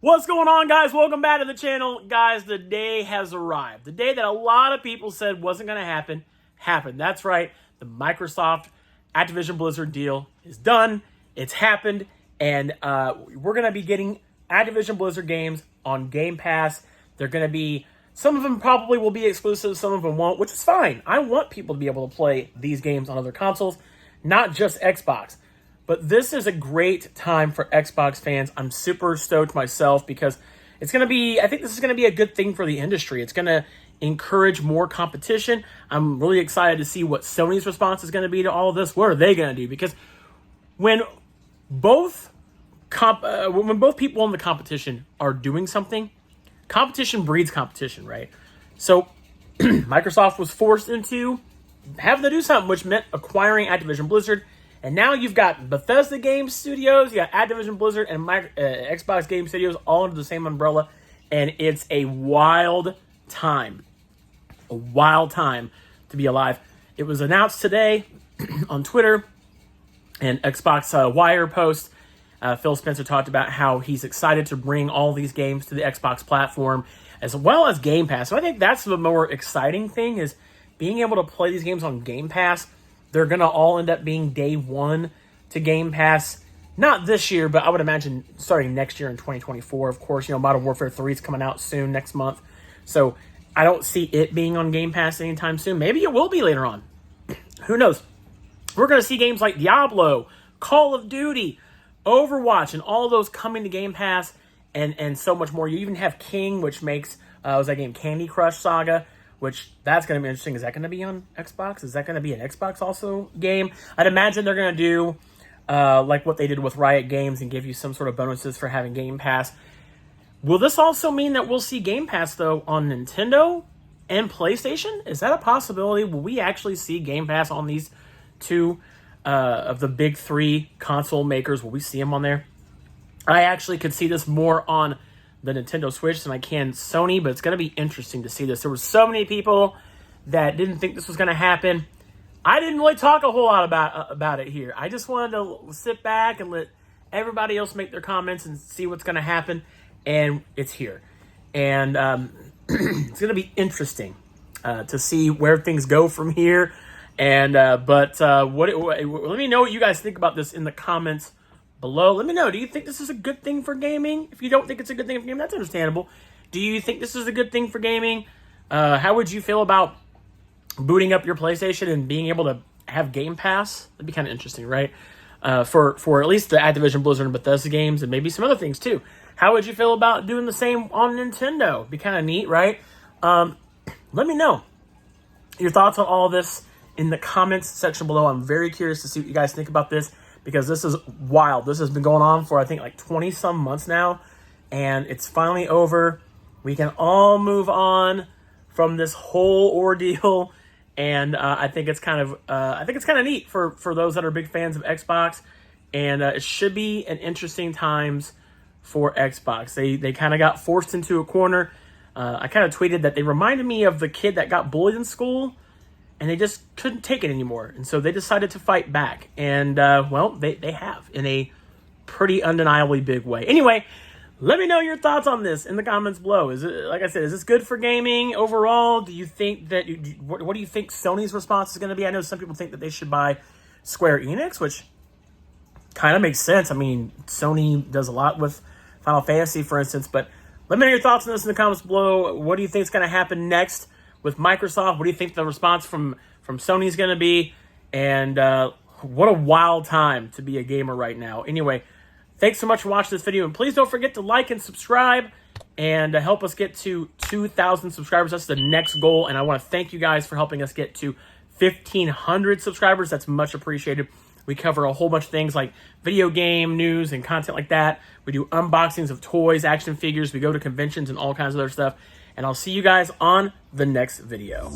What's going on, guys? Welcome back to the channel. Guys, the day has arrived. The day that a lot of people said wasn't going to happen, happened. That's right. The Microsoft Activision-Blizzard deal is done. It's happened. And we're going to be getting Activision-Blizzard games on Game Pass. They're going to be, some of them probably will be exclusive, some of them won't, which is fine. I want people to be able to play these games on other consoles, not just Xbox. But this is a great time for Xbox fans. I'm super stoked myself because it's going to be, I think this is going to be a good thing for the industry. It's going to encourage more competition. I'm really excited to see what Sony's response is going to be to all of this. What are they going to do? Because when both people in the competition are doing something, competition breeds competition, right? So Microsoft was forced into having to do something, which meant acquiring Activision-Blizzard. And now you've got Bethesda Game Studios, you got Activision-Blizzard, and Xbox Game Studios all under the same umbrella. And it's a wild time. A wild time to be alive. It was announced today on Twitter and Xbox Wire post. Phil Spencer talked about how he's excited to bring all these games to the Xbox platform, as well as Game Pass. So I think that's the more exciting thing, is being able to play these games on Game Pass. They're going to all end up being day one to Game Pass. Not this year, but I would imagine starting next year in 2024. Of course, Modern Warfare 3 is coming out soon, next month. So I don't see it being on Game Pass anytime soon. Maybe it will be later on. Who knows? We're going to see games like Diablo, Call of Duty, Overwatch, and all those coming to Game Pass, and so much more. You even have King, which makes, was that game Candy Crush Saga, which that's going to be interesting. Is that going to be on Xbox? Is that going to be an Xbox also game? I'd imagine they're going to do like what they did with Riot Games and give you some sort of bonuses for having Game Pass. Will this also mean that we'll see Game Pass, though, on Nintendo and PlayStation? Is that a possibility? Will we actually see Game Pass on these two of the big three console makers? Will we see them on there? I actually could see this more on the Nintendo Switch than I can Sony, but it's going to be interesting to see this. There were so many people that didn't think this was going to happen. I didn't really talk a whole lot about it here. I just wanted to sit back and let everybody else make their comments and see what's going to happen, and it's here. And it's going to be interesting to see where things go from here. And let me know what you guys think about this in the comments below. Let me know. Do you think this is a good thing for gaming? If you don't think it's a good thing for gaming, that's understandable. Do you think this is a good thing for gaming? How would you feel about booting up your PlayStation and being able to have Game Pass? That'd be kind of interesting, right? For at least the Activision, Blizzard, and Bethesda games, and maybe some other things too. How would you feel about doing the same on Nintendo? Be kind of neat, right? Let me know your thoughts on all this in the comments section below. I'm very curious to see what you guys think about this, because this is wild. This has been going on for, I think, like 20-some months now, and it's finally over. We can all move on from this whole ordeal, and I think it's kind of neat for those that are big fans of Xbox, and it should be an interesting times for Xbox. They kind of got forced into a corner. I kind of tweeted that they reminded me of the kid that got bullied in school, and they just couldn't take it anymore. And so they decided to fight back. And, well, they have in a pretty undeniably big way. Anyway, let me know your thoughts on this in the comments below. Is it, like I said, is this good for gaming overall? Do you think that, what do you think Sony's response is going to be? I know some people think that they should buy Square Enix, which kind of makes sense. I mean, Sony does a lot with Final Fantasy, for instance. But let me know your thoughts on this in the comments below. What do you think is going to happen next with Microsoft? What do you think the response from Sony is going to be? And what a wild time to be a gamer right now. Anyway, thanks so much for watching this video. And please don't forget to like and subscribe and help us get to 2,000 subscribers. That's the next goal. And I want to thank you guys for helping us get to 1,500 subscribers. That's much appreciated. We cover a whole bunch of things like video game news and content like that. We do unboxings of toys, action figures. We go to conventions and all kinds of other stuff. And I'll see you guys on the next video.